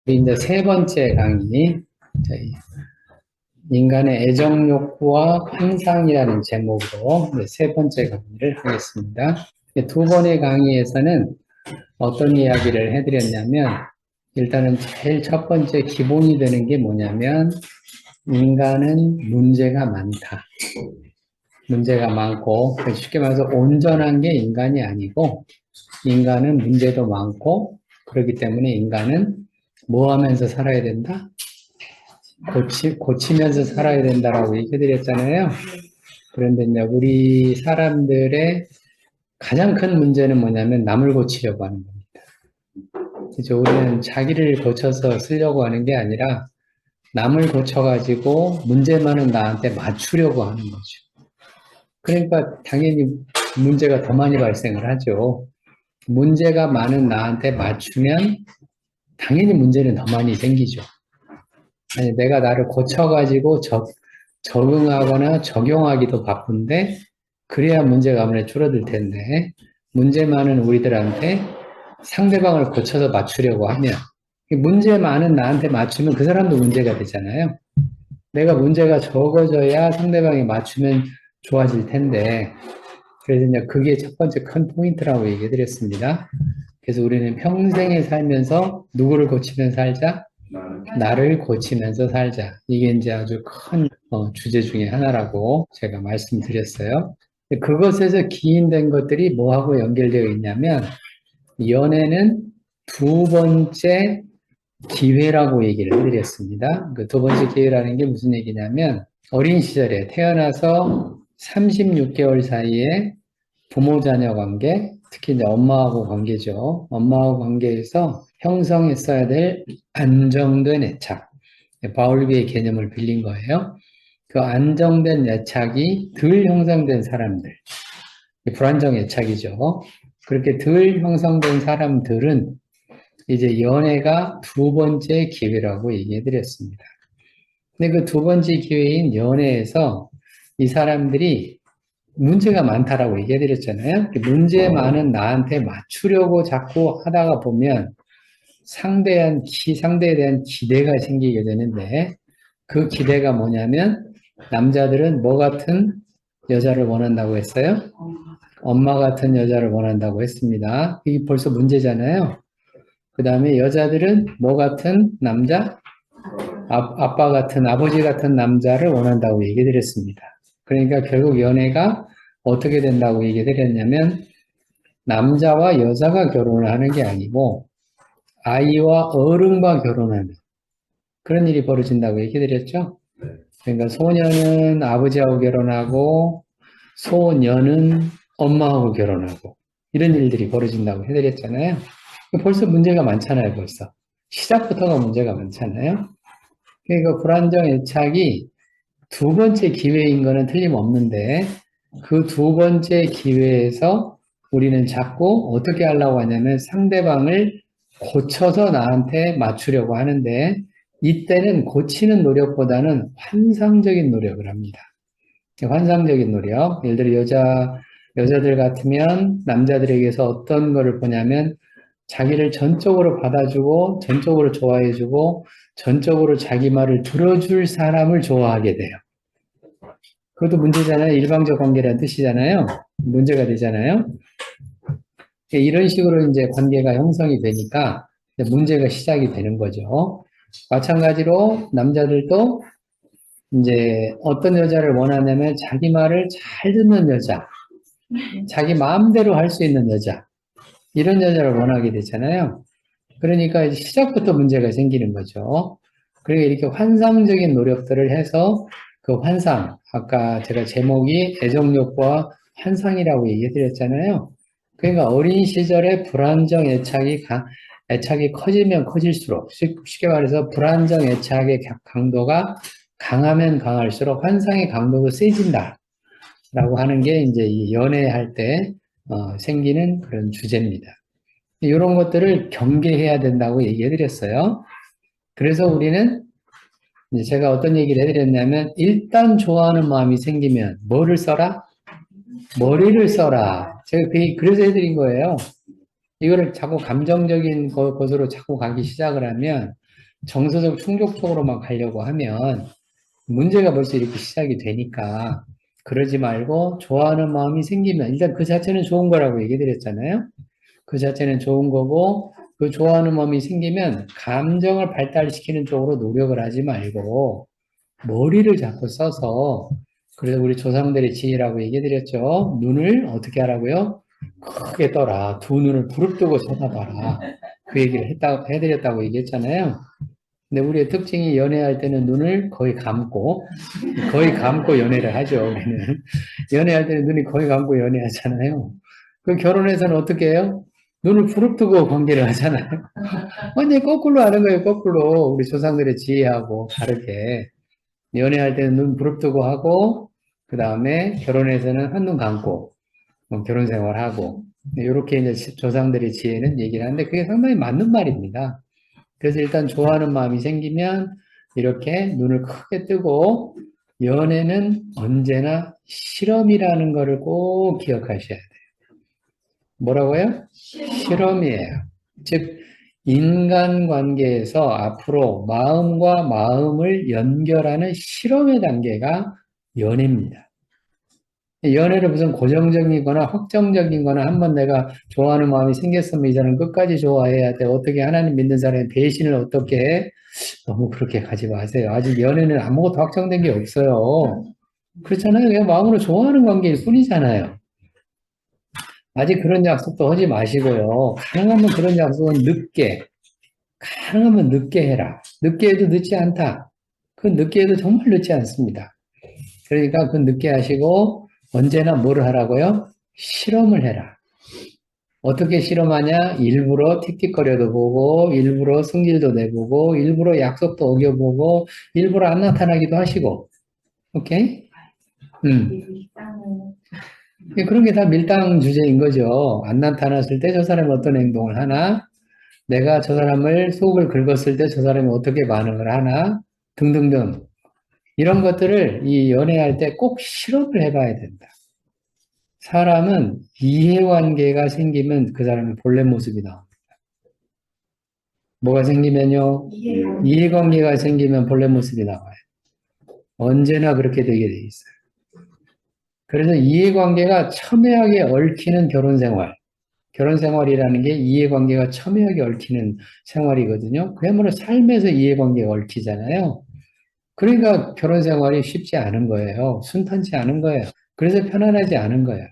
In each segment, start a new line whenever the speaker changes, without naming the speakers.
이제 세 번째 강의, 저희 인간의 애정욕구와 환상이라는 제목으로 세 번째 강의를 하겠습니다. 두 번의 강의에서는 어떤 이야기를 해드렸냐면, 일단은 제일 첫 번째 기본이 되는 게 뭐냐면, 인간은 문제가 많다. 문제가 많고, 쉽게 말해서 온전한 게 인간이 아니고, 인간은 문제도 많고, 그렇기 때문에 인간은 뭐 하면서 살아야 된다? 고치면서 살아야 된다라고 얘기해드렸잖아요. 그런데 이제 우리 사람들의 가장 큰 문제는 뭐냐면 남을 고치려고 하는 겁니다. 그죠? 우리는 자기를 고쳐서 쓰려고 하는 게 아니라 남을 고쳐가지고 문제 많은 나한테 맞추려고 하는 거죠. 그러니까 당연히 문제가 더 많이 발생을 하죠. 문제가 많은 나한테 맞추면 당연히 문제는 더 많이 생기죠. 아니, 내가 나를 고쳐가지고 적응하거나 적용하기도 바쁜데, 그래야 문제가 아무래도 줄어들 텐데, 문제 많은 우리들한테 상대방을 고쳐서 맞추려고 하면, 문제 많은 나한테 맞추면 그 사람도 문제가 되잖아요. 내가 문제가 적어져야 상대방이 맞추면 좋아질 텐데, 그래서 이제 그게 첫 번째 큰 포인트라고 얘기해 드렸습니다. 그래서 우리는 평생에 살면서 누구를 고치면 살자? 나를 고치면서 살자. 이게 이제 아주 큰 주제 중에 하나라고 제가 말씀드렸어요. 그것에서 기인된 것들이 뭐하고 연결되어 있냐면, 연애는 두 번째 기회라고 얘기를 해드렸습니다. 그 두 번째 기회라는 게 무슨 얘기냐면, 어린 시절에 태어나서 36개월 사이에 부모 자녀 관계, 특히 이제 엄마하고 관계죠. 엄마하고 관계에서 형성했어야 될 안정된 애착. 바울비의 개념을 빌린 거예요. 그 안정된 애착이 덜 형성된 사람들. 불안정 애착이죠. 그렇게 덜 형성된 사람들은 이제 연애가 두 번째 기회라고 얘기해 드렸습니다. 근데 그 두 번째 기회인 연애에서 이 사람들이 문제가 많다라고 얘기해 드렸잖아요. 문제 많은 나한테 맞추려고 자꾸 하다가 보면 상대에 대한 기대가 생기게 되는데, 그 기대가 뭐냐면, 남자들은 뭐 같은 여자를 원한다고 했어요? 엄마 같은 여자를 원한다고 했습니다. 이게 벌써 문제잖아요. 그 다음에 여자들은 뭐 같은 남자? 아빠 같은, 아버지 같은 남자를 원한다고 얘기 드렸습니다. 그러니까 결국 연애가 어떻게 된다고 얘기 드렸냐면, 남자와 여자가 결혼을 하는 게 아니고, 아이와 어른과 결혼하는 그런 일이 벌어진다고 얘기 드렸죠. 그러니까 소년은 아버지하고 결혼하고, 소년은 엄마하고 결혼하고, 이런 일들이 벌어진다고 해드렸잖아요. 벌써 문제가 많잖아요, 벌써. 시작부터가 문제가 많잖아요. 그러니까 불안정 애착이 두 번째 기회인 거는 틀림없는데, 그 두 번째 기회에서 우리는 자꾸 어떻게 하려고 하냐면 상대방을 고쳐서 나한테 맞추려고 하는데, 이때는 고치는 노력보다는 환상적인 노력을 합니다. 환상적인 노력. 예를 들어 여자들 같으면 남자들에게서 어떤 거를 보냐면, 자기를 전적으로 받아주고, 전적으로 좋아해주고, 전적으로 자기 말을 들어줄 사람을 좋아하게 돼요. 그것도 문제잖아요. 일방적 관계라는 뜻이잖아요. 문제가 되잖아요. 이런 식으로 이제 관계가 형성이 되니까 문제가 시작이 되는 거죠. 마찬가지로 남자들도 이제 어떤 여자를 원하냐면 자기 말을 잘 듣는 여자, 자기 마음대로 할 수 있는 여자, 이런 여자를 원하게 되잖아요. 그러니까 이제 시작부터 문제가 생기는 거죠. 그리고 이렇게 환상적인 노력들을 해서 그 환상, 아까 제가 제목이 애정욕과 환상이라고 얘기해 드렸잖아요. 그러니까 어린 시절에 불안정 애착이 커지면 커질수록, 쉽게 말해서 불안정 애착의 강도가 강하면 강할수록 환상의 강도도 세진다. 라고 하는 게 이제 이 연애할 때 생기는 그런 주제입니다. 이런 것들을 경계해야 된다고 얘기해 드렸어요. 그래서 우리는 이제 제가 어떤 얘기를 해드렸냐면, 일단 좋아하는 마음이 생기면 뭐를 써라? 머리를 써라. 제가 그래서 해드린 거예요. 이거를 자꾸 감정적인 것으로 자꾸 가기 시작을 하면 정서적 충족 쪽으로만 가려고 하면 문제가 벌써 이렇게 시작이 되니까 그러지 말고 좋아하는 마음이 생기면 일단 그 자체는 좋은 거라고 얘기 드렸잖아요. 그 자체는 좋은 거고 그 좋아하는 마음이 생기면 감정을 발달시키는 쪽으로 노력을 하지 말고 머리를 자꾸 써서 그래서 우리 조상들의 지혜라고 얘기 드렸죠. 눈을 어떻게 하라고요? 크게 떠라. 두 눈을 부릅뜨고 쳐다봐라. 그 얘기를 해드렸다고 얘기했잖아요. 근데 우리의 특징이 연애할 때는 눈을 거의 감고 연애를 하죠, 우리는. 연애할 때는 눈이 거의 감고 연애하잖아요. 그 결혼해서는 어떻게 해요? 눈을 부릅뜨고 관계를 하잖아요. 완전히 거꾸로 하는 거예요, 거꾸로. 우리 조상들의 지혜하고 다르게. 연애할 때는 눈 부릅뜨고 하고, 그 다음에 결혼해서는 한눈 감고, 결혼 생활하고, 이렇게 이제 조상들의 지혜는 얘기를 하는데 그게 상당히 맞는 말입니다. 그래서 일단 좋아하는 마음이 생기면 이렇게 눈을 크게 뜨고 연애는 언제나 실험이라는 거를 꼭 기억하셔야 돼요. 뭐라고요? 실험이에요. 즉 인간관계에서 앞으로 마음과 마음을 연결하는 실험의 단계가 연애입니다. 연애를 무슨 고정적이거나 확정적이거나 한번 내가 좋아하는 마음이 생겼으면 이 사람 끝까지 좋아해야 돼. 어떻게 하나님 믿는 사람이 배신을 어떻게 해? 너무 그렇게 가지 마세요. 아직 연애는 아무것도 확정된 게 없어요. 그렇잖아요. 그냥 마음으로 좋아하는 관계일 뿐이잖아요. 아직 그런 약속도 하지 마시고요. 가능하면 늦게 해라. 늦게 해도 늦지 않다. 그 늦게 해도 정말 늦지 않습니다. 그러니까 그 늦게 하시고 언제나 뭐를 하라고요? 실험을 해라. 어떻게 실험하냐? 일부러 틱틱거려도 보고, 일부러 승질도 내보고, 일부러 약속도 어겨보고, 일부러 안 나타나기도 하시고. 오케이? 그런 게 다 밀당 주제인 거죠. 안 나타났을 때 저 사람이 어떤 행동을 하나? 내가 저 사람을 속을 긁었을 때 저 사람이 어떻게 반응을 하나? 등등등. 이런 것들을 이 연애할 때 꼭 실험을 해봐야 된다. 사람은 이해관계가 생기면 그 사람의 본래 모습이 나옵니다. 뭐가 생기면요? 이해관계가 생기면 본래 모습이 나와요. 언제나 그렇게 되게 돼 있어요. 그래서 이해관계가 첨예하게 얽히는 결혼생활이라는 게 이해관계가 첨예하게 얽히는 생활이거든요. 그야말로 삶에서 이해관계가 얽히잖아요. 그러니까 결혼생활이 쉽지 않은 거예요. 순탄치 않은 거예요. 그래서 편안하지 않은 거예요.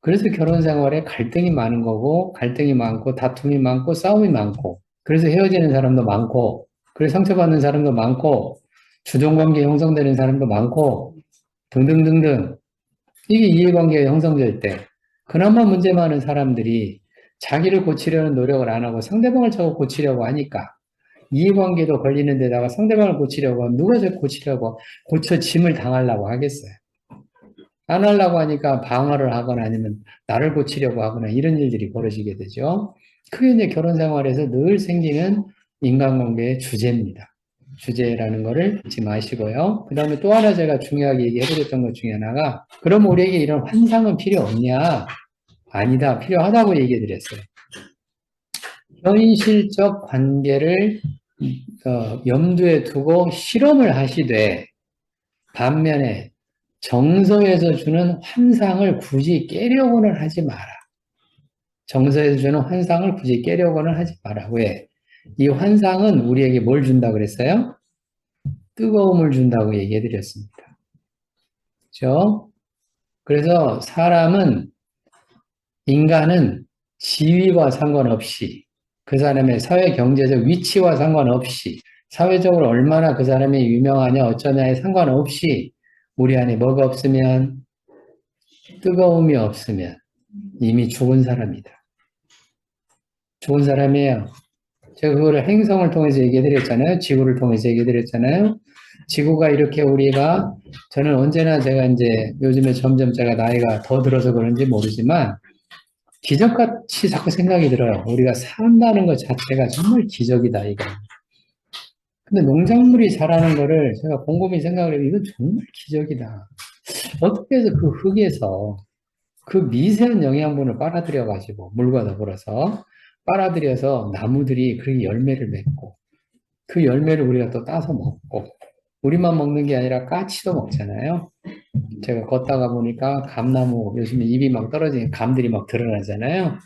그래서 결혼생활에 갈등이 많은 거고, 갈등이 많고, 다툼이 많고, 싸움이 많고, 그래서 헤어지는 사람도 많고, 그래서 상처받는 사람도 많고, 주종관계 형성되는 사람도 많고, 등등등등. 이게 이해관계가 형성될 때, 그나마 문제 많은 사람들이 자기를 고치려는 노력을 안 하고 상대방을 자꾸 고치려고 하니까, 이해관계도 걸리는 데다가 상대방을 고치려고 하면 누가 저 고치려고, 고쳐 짐을 당하려고 하겠어요. 안 하려고 하니까 방어를 하거나 아니면 나를 고치려고 하거나 이런 일들이 벌어지게 되죠. 그게 이제 결혼 생활에서 늘 생기는 인간관계의 주제입니다. 주제라는 거를 잊지 마시고요. 그 다음에 또 하나 제가 중요하게 얘기해드렸던 것 중에 하나가, 그럼 우리에게 이런 환상은 필요 없냐? 아니다. 필요하다고 얘기해드렸어요. 현실적 관계를 염두에 두고 실험을 하시되, 반면에 정서에서 주는 환상을 굳이 깨려고는 하지 마라. 정서에서 주는 환상을 굳이 깨려고는 하지 마라. 왜? 이 환상은 우리에게 뭘 준다 그랬어요? 뜨거움을 준다고 얘기해 드렸습니다. 그렇죠? 그래서 인간은 지위와 상관없이 그 사람의 사회 경제적 위치와 상관없이 사회적으로 얼마나 그 사람이 유명하냐 어쩌냐에 상관없이 우리 안에 뭐가 없으면 뜨거움이 없으면 이미 죽은 사람이다. 죽은 사람이에요. 제가 그거를 행성을 통해서 얘기해드렸잖아요. 지구를 통해서 얘기해드렸잖아요. 지구가 이렇게 저는 언제나 제가 이제 요즘에 점점 제가 나이가 더 들어서 그런지 모르지만 기적같이 자꾸 생각이 들어요. 우리가 산다는 것 자체가 정말 기적이다, 이거. 근데 농작물이 자라는 거를 제가 곰곰이 생각을 해요. 이건 정말 기적이다. 어떻게 해서 그 흙에서 그 미세한 영양분을 빨아들여가지고, 물과 더불어서 빨아들여서 나무들이 그렇게 열매를 맺고, 그 열매를 우리가 또 따서 먹고, 우리만 먹는 게 아니라 까치도 먹잖아요. 제가 걷다가 보니까 감나무, 요즘에 잎이 막 떨어지니 감들이 막 드러나잖아요.